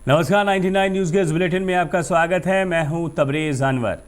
नमस्कार, 99 न्यूज़ के इस बुलेटिन में आपका स्वागत है। मैं हूं तबरेज़ अनवर।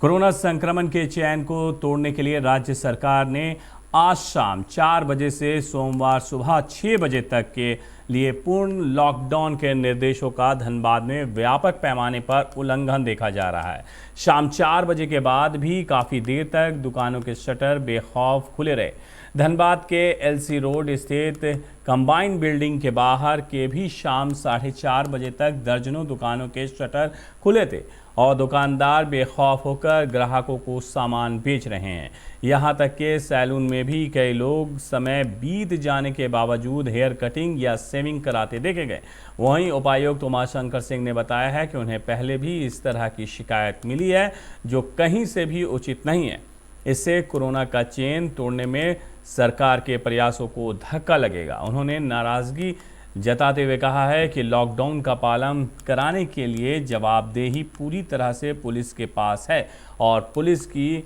कोरोना संक्रमण के चैन को तोड़ने के लिए राज्य सरकार ने आज शाम 4 बजे से सोमवार सुबह 6 बजे तक के लिए पूर्ण लॉकडाउन के निर्देशों का धनबाद में व्यापक पैमाने पर उल्लंघन देखा जा रहा है। शाम 4 बजे के बाद भी काफ़ी देर तक दुकानों के शटर बेखौफ खुले रहे। धनबाद के एलसी रोड स्थित कंबाइंड बिल्डिंग के बाहर के भी शाम 4:30 बजे तक दर्जनों दुकानों के शटर खुले थे और दुकानदार बेखौफ होकर ग्राहकों को सामान बेच रहे हैं। यहां तक कि सैलून में भी कई लोग समय बीत जाने के बावजूद हेयर कटिंग या शेविंग कराते देखे गए। वहीं उपायुक्त उमाशंकर सिंह ने बताया है कि उन्हें पहले भी इस तरह की शिकायत मिली है, जो कहीं से भी उचित नहीं है। इससे कोरोना का चेन तोड़ने में सरकार के प्रयासों को धक्का लगेगा। उन्होंने नाराजगी जताते हुए कहा है कि लॉकडाउन का पालन कराने के लिए जवाबदेही पूरी तरह से पुलिस के पास है और पुलिस की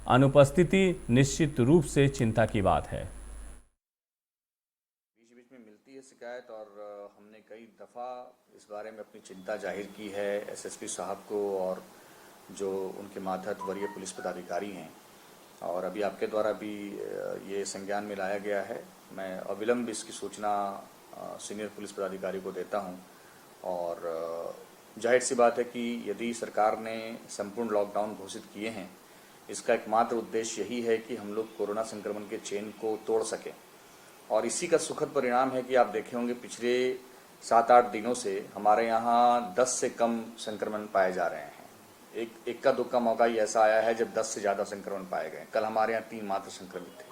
अनुपस्थिति निश्चित रूप से चिंता की बात है। बीच बीच में मिलती है शिकायत और हमने कई दफ़ा इस बारे में अपनी चिंता जाहिर की है एसएसपी साहब को और जो उनके मातहत वरीय पुलिस पदाधिकारी हैं, और अभी आपके द्वारा भी ये संज्ञान में लाया गया है। मैं अविलंब इसकी सूचना सीनियर पुलिस पदाधिकारी को देता हूं और जाहिर सी बात है कि यदि सरकार ने संपूर्ण लॉकडाउन घोषित किए हैं, इसका एकमात्र उद्देश्य यही है कि हम लोग कोरोना संक्रमण के चेन को तोड़ सकें। और इसी का सुखद परिणाम है कि आप देखे होंगे पिछले 7-8 दिनों से हमारे यहाँ 10 से कम संक्रमण पाए जा रहे हैं। एक का दुक्का मौका ही ऐसा आया है जब 10 से ज़्यादा संक्रमण पाए गए। कल हमारे यहाँ 3 मात्र संक्रमित थे।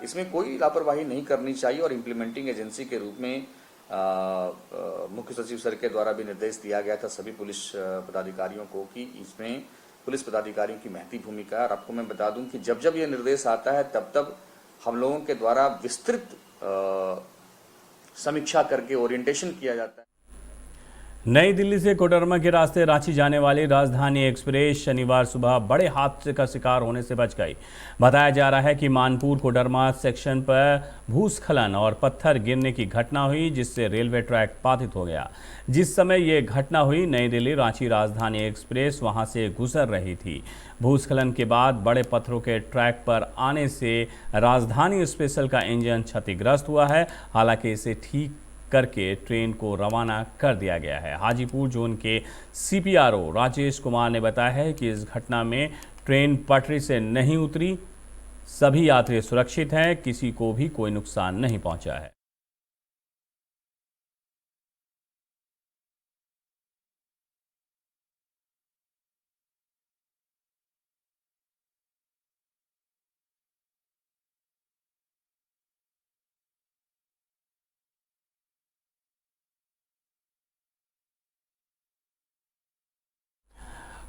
इसमें कोई लापरवाही नहीं करनी चाहिए और इम्प्लीमेंटिंग एजेंसी के रूप में मुख्य सचिव सर के द्वारा भी निर्देश दिया गया था सभी पुलिस पदाधिकारियों को कि इसमें पुलिस पदाधिकारियों की महती भूमिका है। और आपको मैं बता दूं कि जब जब ये निर्देश आता है तब हम लोगों के द्वारा विस्तृत समीक्षा करके ओरिएंटेशन किया जाता है। नई दिल्ली से कोडरमा के रास्ते रांची जाने वाली राजधानी एक्सप्रेस शनिवार सुबह बड़े हादसे का शिकार होने से बच गई। बताया जा रहा है कि मानपुर कोडरमा सेक्शन पर भूस्खलन और पत्थर गिरने की घटना हुई, जिससे रेलवे ट्रैक बाधित हो गया। जिस समय ये घटना हुई, नई दिल्ली रांची राजधानी एक्सप्रेस वहां से गुजर रही थी। भूस्खलन के बाद बड़े पत्थरों के ट्रैक पर आने से राजधानी स्पेशल का इंजन क्षतिग्रस्त हुआ है। हालांकि इसे ठीक करके ट्रेन को रवाना कर दिया गया है। हाजीपुर जोन के सीपीआरओ राजेश कुमार ने बताया है कि इस घटना में ट्रेन पटरी से नहीं उतरी, सभी यात्री सुरक्षित हैं, किसी को भी कोई नुकसान नहीं पहुंचा है।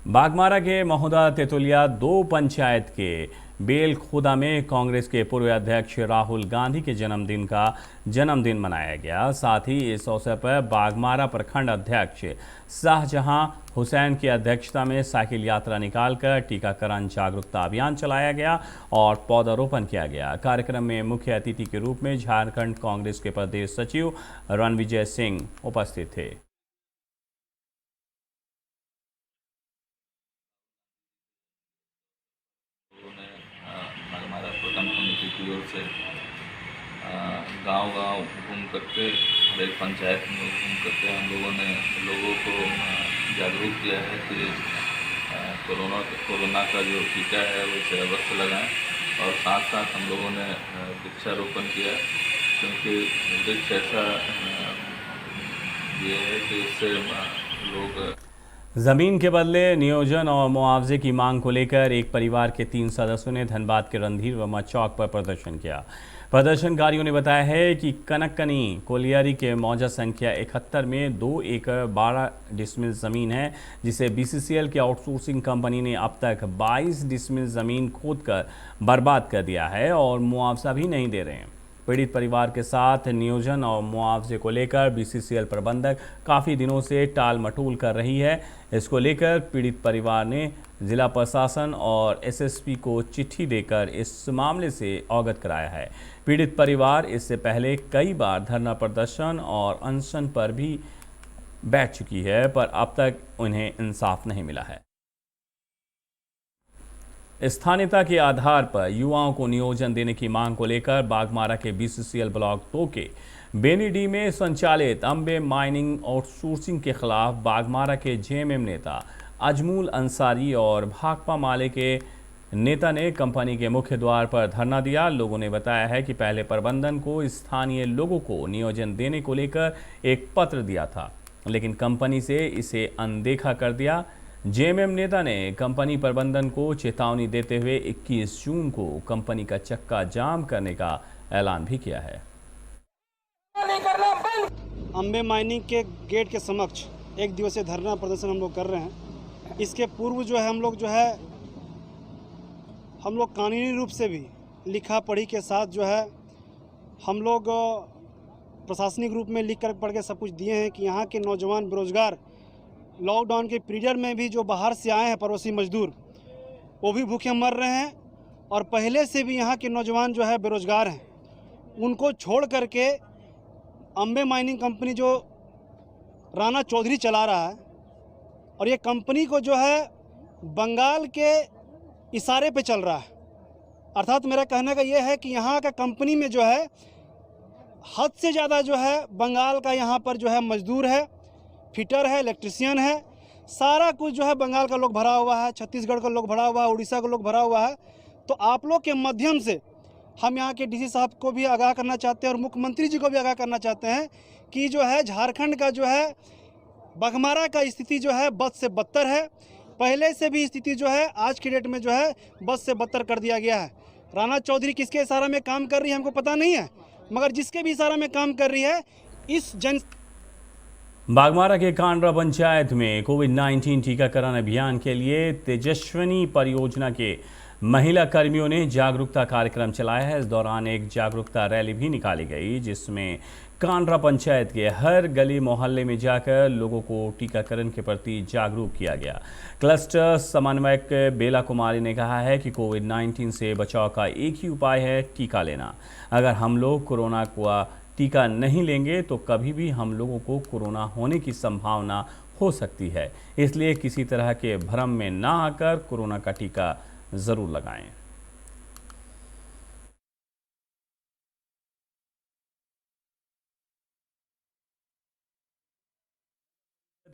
बागमारा के महोदा तेतुलिया 2 पंचायत के बेलखुदा में कांग्रेस के पूर्व अध्यक्ष राहुल गांधी के जन्मदिन मनाया गया। साथ ही इस अवसर पर बागमारा प्रखंड अध्यक्ष शाहजहां हुसैन की अध्यक्षता में साइकिल यात्रा निकालकर टीकाकरण जागरूकता अभियान चलाया गया और पौधारोपण किया गया। कार्यक्रम में मुख्य अतिथि के रूप में झारखंड कांग्रेस के प्रदेश सचिव रणविजय सिंह उपस्थित थे। की ओर से गांव-गांव घूम करके हर एक पंचायत में घूम करके हम लोगों ने लोगों को जागरूक किया है कि कोरोना का जो टीका है उसे अवश्य लगाएं। और साथ साथ हम लोगों ने वृक्षारोपण किया, क्योंकि वृक्ष ऐसा ये है कि इससे लोग जमीन के बदले नियोजन और मुआवजे की मांग को लेकर एक परिवार के 3 सदस्यों ने धनबाद के रणधीर वर्मा चौक पर प्रदर्शन किया। प्रदर्शनकारियों ने बताया है कि कनकनी कोलियारी के मौजा संख्या 71 में 2 एकड़ 12 डिसमिल ज़मीन है, जिसे बीसीसीएल की आउटसोर्सिंग कंपनी ने अब तक 22 डिसमिल ज़मीन खोदकर बर्बाद कर दिया है और मुआवजा भी नहीं दे रहे हैं। पीड़ित परिवार के साथ नियोजन और मुआवजे को लेकर बीसीसीएल प्रबंधक काफ़ी दिनों से टाल मटोल कर रही है। इसको लेकर पीड़ित परिवार ने जिला प्रशासन और एसएसपी को चिट्ठी देकर इस मामले से अवगत कराया है। पीड़ित परिवार इससे पहले कई बार धरना प्रदर्शन और अनशन पर भी बैठ चुकी है, पर अब तक उन्हें इंसाफ नहीं मिला है। स्थानीयता के आधार पर युवाओं को नियोजन देने की मांग को लेकर बाघमारा के बीसीसीएल ब्लॉक 2 के बेनीडी में संचालित अंबे माइनिंग आउटसोर्सिंग के खिलाफ बाघमारा के जेएमएम नेता अजमुल अंसारी और भाकपा माले के नेता ने कंपनी के मुख्य द्वार पर धरना दिया। लोगों ने बताया है कि पहले प्रबंधन को स्थानीय लोगों को नियोजन देने को लेकर एक पत्र दिया था, लेकिन कंपनी से इसे अनदेखा कर दिया। जेएमएम नेता ने कंपनी प्रबंधन को चेतावनी देते हुए 21 जून को कंपनी का चक्का जाम करने का ऐलान भी किया है। अंबे माइनिंग के गेट के समक्ष एक दिवसीय धरना प्रदर्शन हम लोग कर रहे हैं। इसके पूर्व जो है हम लोग कानूनी रूप से भी लिखा पढ़ी के साथ जो है हम लोग प्रशासनिक रूप में लिख कर पढ़ के सब कुछ दिए हैं कि यहाँ के नौजवान बेरोजगार लॉकडाउन के पीरियड में भी जो बाहर से आए हैं प्रवासी मजदूर, वो भी भूखे मर रहे हैं और पहले से भी यहाँ के नौजवान जो है बेरोजगार हैं। उनको छोड़ करके अंबे माइनिंग कंपनी जो राणा चौधरी चला रहा है, और ये कंपनी को जो है बंगाल के इशारे पे चल रहा है। अर्थात मेरा कहने का ये है कि यहाँ का कंपनी में जो है हद से ज़्यादा जो है बंगाल का यहाँ पर जो है मजदूर है, फिटर है, इलेक्ट्रिशियन है, सारा कुछ जो है बंगाल का लोग भरा हुआ है, छत्तीसगढ़ का लोग भरा हुआ है, उड़ीसा का लोग भरा हुआ है। तो आप लोग के माध्यम से हम यहाँ के डीसी साहब को भी आगाह करना चाहते हैं और मुख्यमंत्री जी को भी आगाह करना चाहते हैं कि जो है झारखंड का जो है बाघमारा का स्थिति जो है बद से बदतर है। पहले से भी स्थिति जो है आज की डेट में जो है बद से बदतर कर दिया गया है। राणा चौधरी किसके इशारा में काम कर रही है हमको पता नहीं है, मगर जिसके भी इशारा में काम कर रही है इस जन बाघमारा के कांड्रा पंचायत में कोविड-19 टीकाकरण अभियान के लिए तेजस्विनी परियोजना के महिला कर्मियों ने जागरूकता कार्यक्रम चलाया है। इस दौरान एक जागरूकता रैली भी निकाली गई, जिसमें कांड्रा पंचायत के हर गली मोहल्ले में जाकर लोगों को टीकाकरण के प्रति जागरूक किया गया। क्लस्टर समन्वयक बेला कुमारी ने कहा है कि कोविड-19 से बचाव का एक ही उपाय है, टीका लेना। अगर हम लोग कोरोना का टीका नहीं लेंगे तो कभी भी हम लोगों को कोरोना होने की संभावना हो सकती है, इसलिए किसी तरह के भ्रम में ना आकर कोरोना का टीका जरूर लगाएं।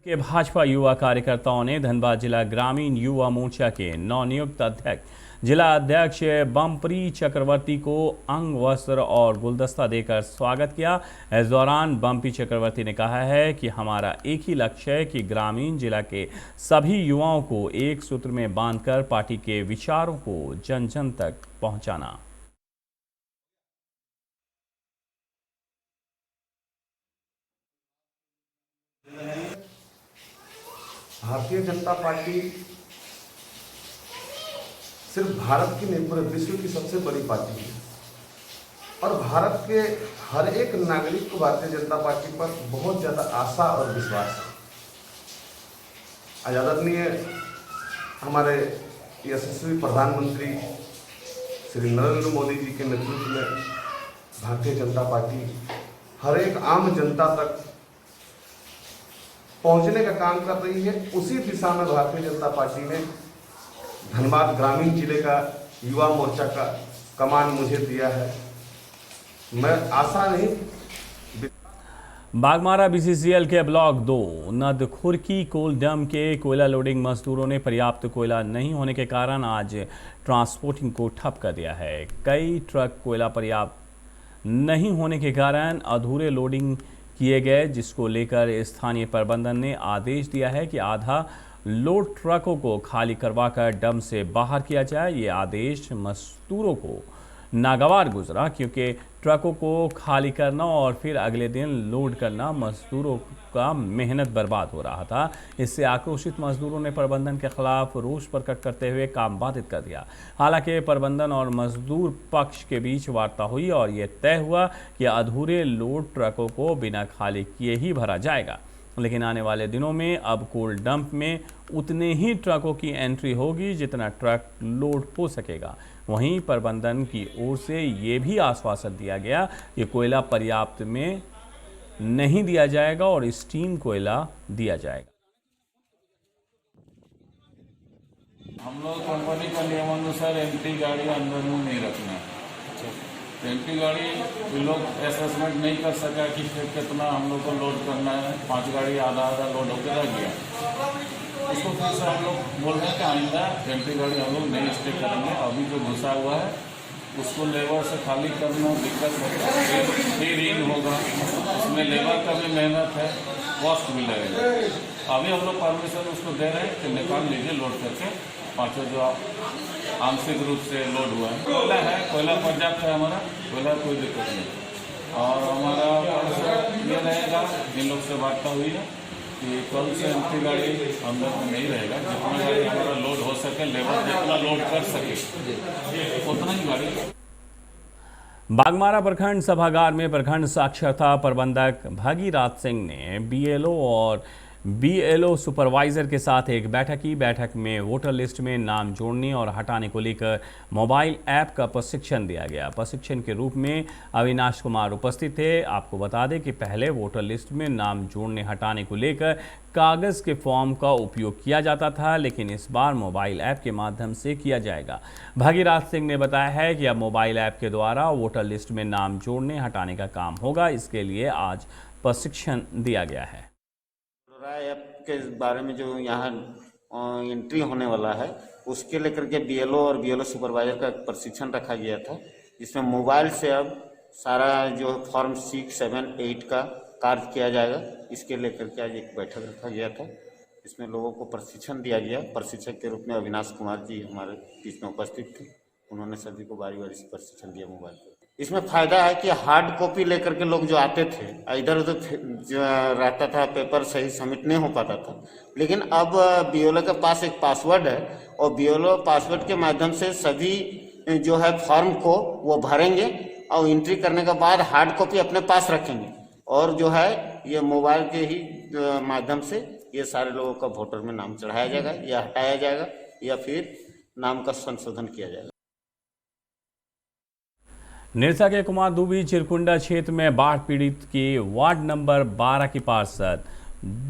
के भाजपा युवा कार्यकर्ताओं ने धनबाद जिला ग्रामीण युवा मोर्चा के नवनियुक्त अध्यक्ष जिला अध्यक्ष बम्परी चक्रवर्ती को अंग वस्त्र और गुलदस्ता देकर स्वागत किया। इस दौरान बम्पी चक्रवर्ती ने कहा है कि हमारा एक ही लक्ष्य है कि ग्रामीण जिला के सभी युवाओं को एक सूत्र में बांधकर पार्टी के विचारों को जन जन तक पहुंचाना। भारतीय जनता पार्टी सिर्फ भारत की नहीं पूरे विश्व की सबसे बड़ी पार्टी है और भारत के हर एक नागरिक को भारतीय जनता पार्टी पर बहुत ज़्यादा आशा और विश्वास है। आदरणीय हमारे यशस्वी प्रधानमंत्री श्री नरेंद्र मोदी जी के नेतृत्व में भारतीय जनता पार्टी हर एक आम जनता तक पहुंचने का काम कर रही है। उसी दिशा में भारतीय जनता पार्टी ने धनबाद ग्रामीण जिले का युवा मोर्चा का कमान मुझे दिया है। मैं आशा नहीं। बाघमारा बीसीसीएल के ब्लॉक 2 नदखुरकी कोल डैम के कोयला लोडिंग मजदूरों ने पर्याप्त कोयला नहीं होने के कारण आज ट्रांसपोर्टिंग को ठप कर दिया है। कई ट्रक कोयला पर्याप्त नहीं होने के कारण अधूरे लोडिंग किए गए, जिसको लेकर स्थानीय प्रबंधन ने आदेश दिया है कि आधा लोड ट्रकों को खाली करवाकर डैम से बाहर किया जाए। ये आदेश मजदूरों को नागवार गुजरा, क्योंकि ट्रकों को खाली करना और फिर अगले दिन लोड करना मजदूरों का मेहनत बर्बाद हो रहा था। इससे आक्रोशित मजदूरों ने प्रबंधन के खिलाफ रोष प्रकट करते हुए काम बाधित कर दिया। हालांकि प्रबंधन और मजदूर पक्ष के बीच वार्ता हुई और ये तय हुआ कि अधूरे लोड ट्रकों को बिना खाली किए ही भरा जाएगा, लेकिन आने वाले दिनों में अब कोल डंप में उतने ही ट्रकों की एंट्री होगी जितना ट्रक लोड हो सकेगा। वहीं प्रबंधन की ओर से ये भी आश्वासन दिया गया कि कोयला पर्याप्त में नहीं दिया जाएगा और स्टीम कोयला दिया जाएगा। हम लोग कंपनी का नियमानुसार एम्प्टी गाड़ी अंदर में नहीं रखना है। एम्प्टी गाड़ी ये लोग असेसमेंट नहीं कर सका कि कितना हम लोग को लोड करना है। 5 गाड़ी आधा लोड होकर रह गया। उसको फिर से हम लोग बोल रहे हैं कि आइंदा एम्प्टी गाड़ी हम लोग नहीं स्टे करेंगे। अभी जो घुसा हुआ है उसको लेबर से खाली करना दिक्कत है। फ्री रिंग होगा, उसमें लेबर का भी मेहनत है, कॉस्ट भी लगेगा। अभी हम लोग परमिशन उसको दे रहे हैं कि निकाल लीजिए लोड करके। 5 जो आंशिक रूप से लोड हुआ है। कोयला है, कोयला पर्याप्त है हमारा, कोयला कोई दिक्कत नहीं। और हमारा ये रहेगा इन लोग से वार्ता हुई है कि कल से एम्प्टी गाड़ी अंदर में नहीं रहेगा। जितना गाड़ी हमारा लोड हो सके, लेबर जितना लोड कर सके उतना ही गाड़ी। बागमारा प्रखंड सभागार में प्रखंड साक्षरता प्रबंधक भागीरथ सिंह ने बीएलओ और बीएलओ सुपरवाइजर के साथ एक बैठक की। बैठक में वोटर लिस्ट में नाम जोड़ने और हटाने को लेकर मोबाइल ऐप का प्रशिक्षण दिया गया। प्रशिक्षण के रूप में अविनाश कुमार उपस्थित थे। आपको बता दें कि पहले वोटर लिस्ट में नाम जोड़ने हटाने को लेकर कागज़ के फॉर्म का उपयोग किया जाता था, लेकिन इस बार मोबाइल ऐप के माध्यम से किया जाएगा। भागीरथ सिंह ने बताया है कि अब मोबाइल ऐप के द्वारा वोटर लिस्ट में नाम जोड़ने हटाने का काम होगा। इसके लिए आज प्रशिक्षण दिया गया है। ऐप के बारे में जो यहाँ एंट्री होने वाला है उसके लेकर के बीएलओ और बीएलओ सुपरवाइजर का प्रशिक्षण रखा गया था, जिसमें मोबाइल से अब सारा जो फॉर्म 6, 7, 8 का कार्य किया जाएगा। इसके लेकर के आज एक बैठक रखा गया था, इसमें लोगों को प्रशिक्षण दिया गया। प्रशिक्षक के रूप में अविनाश कुमार जी हमारे बीच में उपस्थित थे। उन्होंने सभी को बारी बारी से प्रशिक्षण दिया मोबाइल पर। इसमें फ़ायदा है कि हार्ड कॉपी लेकर के लोग जो आते थे, इधर उधर रहता था, पेपर सही सबमिट नहीं हो पाता था। लेकिन अब बीएलओ के पास एक पासवर्ड है और बीएलओ पासवर्ड के माध्यम से सभी जो है फॉर्म को वो भरेंगे और एंट्री करने के बाद हार्ड कॉपी अपने पास रखेंगे और जो है ये मोबाइल के ही माध्यम से ये सारे लोगों का वोटर में नाम चढ़ाया जाएगा या हटाया जाएगा या फिर नाम का संशोधन किया जाएगा। निरसा के कुमार दुबी चिरकुंडा क्षेत्र में बाढ़ पीड़ित के वार्ड नंबर 12 की पार्षद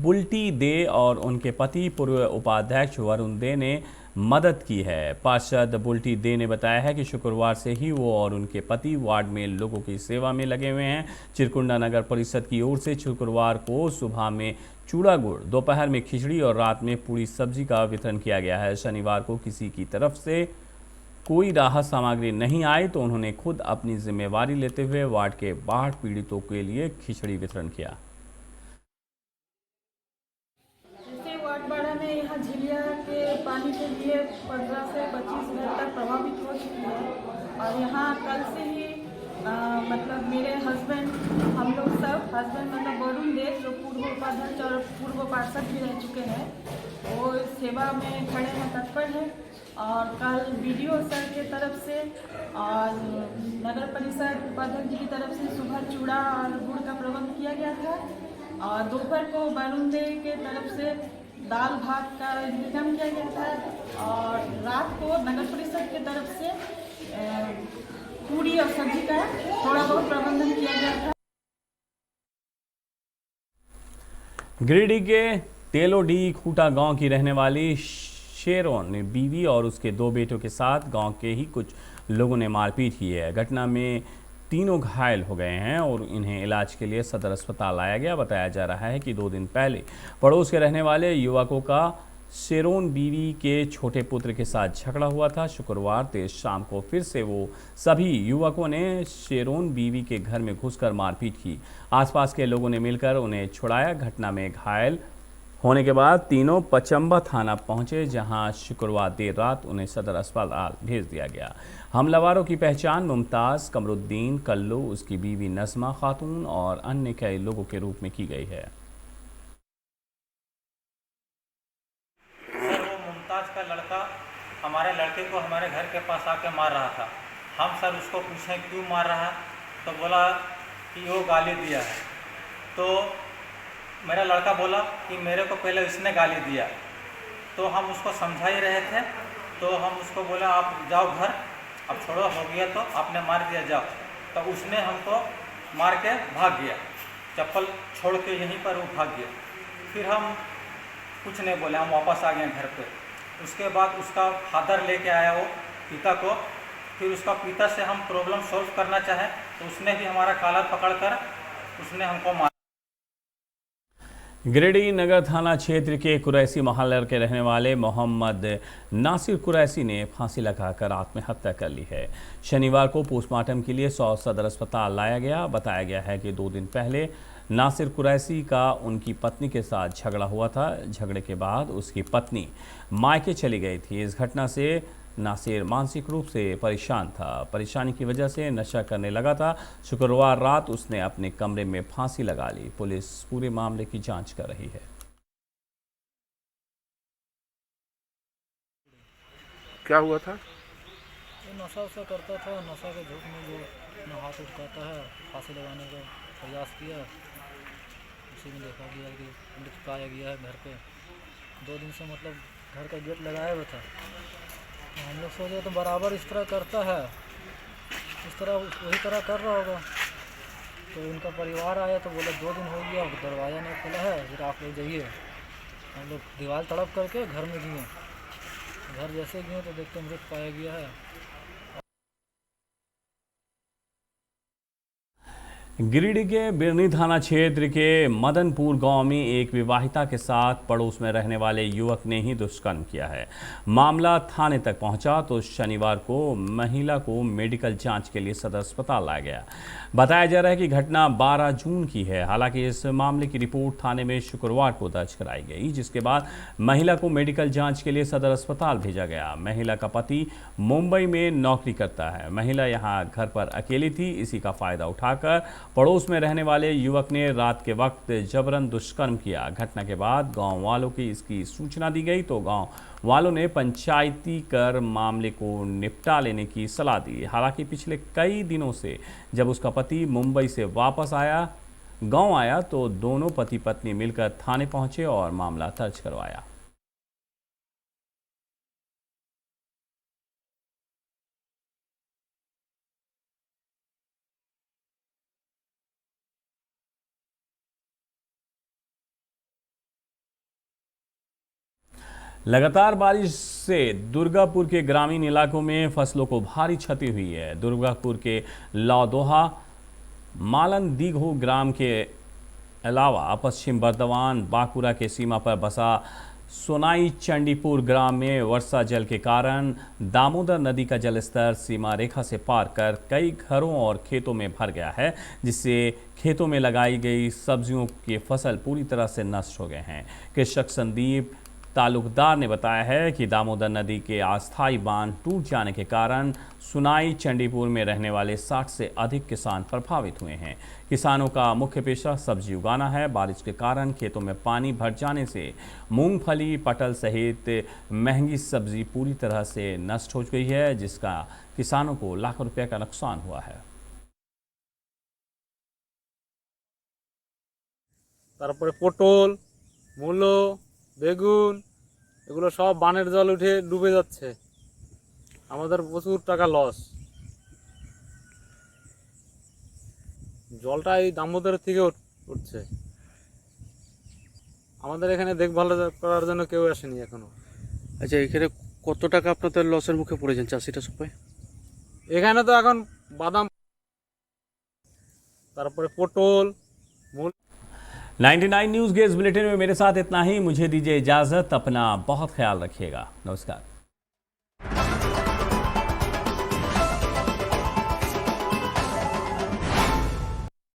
बुल्टी दे और उनके पति पूर्व उपाध्यक्ष वरुण दे ने मदद की है। पार्षद बुल्टी दे ने बताया है कि शुक्रवार से ही वो और उनके पति वार्ड में लोगों की सेवा में लगे हुए हैं। चिरकुंडा नगर परिषद की ओर से शुक्रवार को सुबह में चूड़ा गुड़, दोपहर में खिचड़ी और रात में पूरी सब्जी का वितरण किया गया है। शनिवार को किसी की तरफ से कोई राहत सामग्री नहीं आई तो उन्होंने खुद अपनी जिम्मेवारी लेते हुए वार्ड के बाढ़ पीड़ितों के लिए खिचड़ी वितरण किया। जैसे वार्ड 12 में यहाँ झिलिया के पानी के लिए 15 से 25 घर तक प्रभावित हो चुकी है और यहाँ कल से ही मतलब मेरे हस्बैंड, हम लोग सब हस्बैंड मतलब वरुण दे जो पूर्व उपाध्यक्ष और पूर्व पार्षद भी रह चुके हैं, वो सेवा में खड़े हैं, तत्पर हैं। और कल बीडीओ सर के तरफ से और नगर परिषद उपाध्यक्ष जी की तरफ से सुबह चूड़ा और गुड़ का प्रबंध किया गया था और दोपहर को वरुण दे के तरफ से दाल भात का इंतजाम किया गया था और रात को नगर परिषद के तरफ से पूरी और सब्जी का थोड़ा बहुत प्रबंधन किया गया था। गिरिडीह के तेलोडी खूटा गांव की रहने वाली शेरोन ने बीवी और उसके 2 बेटों के साथ गांव के ही कुछ लोगों ने मारपीट की है। घटना में तीनों घायल हो गए हैं और इन्हें इलाज के लिए सदर अस्पताल लाया गया। बताया जा रहा है कि 2 दिन पहले पड़ोस के रहने वाले युवकों का शेरोन बीवी के छोटे पुत्र के साथ झगड़ा हुआ था। शुक्रवार देर शाम को फिर से वो सभी युवकों ने शेरोन बीवी के घर में घुसकर मारपीट की। आसपास के लोगों ने मिलकर उन्हें छुड़ाया। घटना में घायल होने के बाद तीनों पचम्बा थाना पहुंचे, जहां शुक्रवार देर रात उन्हें सदर अस्पताल भेज दिया गया। हमलावरों की पहचान मुमताज़, कमरुद्दीन, कल्लू, उसकी बीवी नज़मा खातून और अन्य कई लोगों के रूप में की गई है। सर, वो मुमताज़ का लड़का हमारे लड़के को हमारे घर के पास आके मार रहा था। हम सर उसको पूछे क्यों मार रहा, तो बोला कि वो गाली दिया है। तो मेरा लड़का बोला कि मेरे को पहले इसने गाली दिया। तो हम उसको समझा ही रहे थे, तो हम उसको बोला आप जाओ घर, अब छोड़ो, हो गया तो आपने मार दिया, जाओ। तो उसने हमको मार के भाग गया। चप्पल छोड़ के यहीं पर वो भाग गया। फिर हम कुछ नहीं बोले, हम वापस आ गए घर पे। उसके बाद उसका फादर लेके आया वो पिता को। फिर उसका पिता से हम प्रॉब्लम सॉल्व करना चाहे तो उसने भी हमारा कॉलर पकड़कर उसने हमको मारा। गिरिडीह नगर थाना क्षेत्र के कुरैसी मोहल्ले के रहने वाले मोहम्मद नासिर कुरैसी ने फांसी लगाकर आत्महत्या कर ली है। शनिवार को पोस्टमार्टम के लिए सौ सदर अस्पताल लाया गया। बताया गया है कि 2 दिन पहले नासिर कुरैसी का उनकी पत्नी के साथ झगड़ा हुआ था। झगड़े के बाद उसकी पत्नी मायके चली गई थी। इस घटना से नासिर मानसिक रूप से परेशान था। परेशानी की वजह से नशा करने लगा था। शुक्रवार रात उसने अपने कमरे में फांसी लगा ली। पुलिस पूरे मामले की जांच कर रही है। क्या हुआ था? नशा वशा करता था। नशा के झूठ में जो अपना हाथ उठाता है, फांसी लगाने का प्रयास किया। उसी में देखा गया कि मृत पाया गया है घर पे। 2 दिन से मतलब घर का गेट लगाया हुआ था। हम लोग सोचे तो बराबर इस तरह करता है, इस तरह वही तरह कर रहा होगा। तो उनका परिवार आया तो बोला 2 दिन हो गया, दरवाज़ा नहीं खुला है, फिर आप लोग जाइए। हम लोग दीवार तड़प करके घर में गए। घर जैसे गए तो देखते मृत पाया गया है। गिरिडीह के बिरनी थाना क्षेत्र के मदनपुर गांव में एक विवाहिता के साथ पड़ोस में रहने वाले युवक ने ही दुष्कर्म किया है। मामला थाने तक पहुंचा तो शनिवार को महिला को मेडिकल जांच के लिए सदर अस्पताल लाया गया। बताया जा रहा है कि घटना 12 जून की है। हालांकि इस मामले की रिपोर्ट थाने में शुक्रवार को दर्ज कराई गई, जिसके बाद महिला को मेडिकल जाँच के लिए सदर अस्पताल भेजा गया। महिला का पति मुंबई में नौकरी करता है। महिला यहाँ घर पर अकेली थी। इसी का फायदा उठाकर पड़ोस में रहने वाले युवक ने रात के वक्त जबरन दुष्कर्म किया। घटना के बाद गांव वालों की इसकी सूचना दी गई तो गांव वालों ने पंचायती कर मामले को निपटा लेने की सलाह दी। हालांकि पिछले कई दिनों से जब उसका पति मुंबई से वापस गांव आया तो दोनों पति पत्नी मिलकर थाने पहुंचे और मामला दर्ज करवाया। लगातार बारिश से दुर्गापुर के ग्रामीण इलाकों में फसलों को भारी क्षति हुई है। दुर्गापुर के लौदोहा मालन दीघो ग्राम के अलावा पश्चिम बर्दवान बांकुरा के सीमा पर बसा सोनाई चंडीपुर ग्राम में वर्षा जल के कारण दामोदर नदी का जलस्तर सीमा रेखा से पार कर कई घरों और खेतों में भर गया है, जिससे खेतों में लगाई गई सब्जियों की फसल पूरी तरह से नष्ट हो गए हैं। कृषक संदीप तालुकदार ने बताया है कि दामोदर नदी के अस्थायी बांध टूट जाने के कारण सुनाई चंडीपुर में रहने वाले 60 से अधिक किसान प्रभावित हुए हैं। किसानों का मुख्य पेशा सब्जी उगाना है। बारिश के कारण खेतों में पानी भर जाने से मूंगफली, पटल सहित महंगी सब्जी पूरी तरह से नष्ट हो गई है, जिसका किसानों को लाखों रुपए का नुकसान हुआ है। তারপরে পটল, মূলো, বেগুন এগুলো সব বানের জল উঠে ডুবে যাচ্ছে। আমাদের প্রচুর টাকা লস। জলটা এই দামোদর থেকে উঠছে। আমাদের এখানে দেখভাল করার জন্য কেউ আসেনি এখনো। আচ্ছা, এখানে কত টাকা আপনাদের লসের মুখে পড়েছেন চাষিটা সবাই? এখানে তো এখন বাদাম, তারপরে পটল, 99 न्यूज़ के इस बुलेटिन में मेरे साथ इतना ही। मुझे दीजिए इजाज़त। अपना बहुत ख्याल रखिएगा। नमस्कार।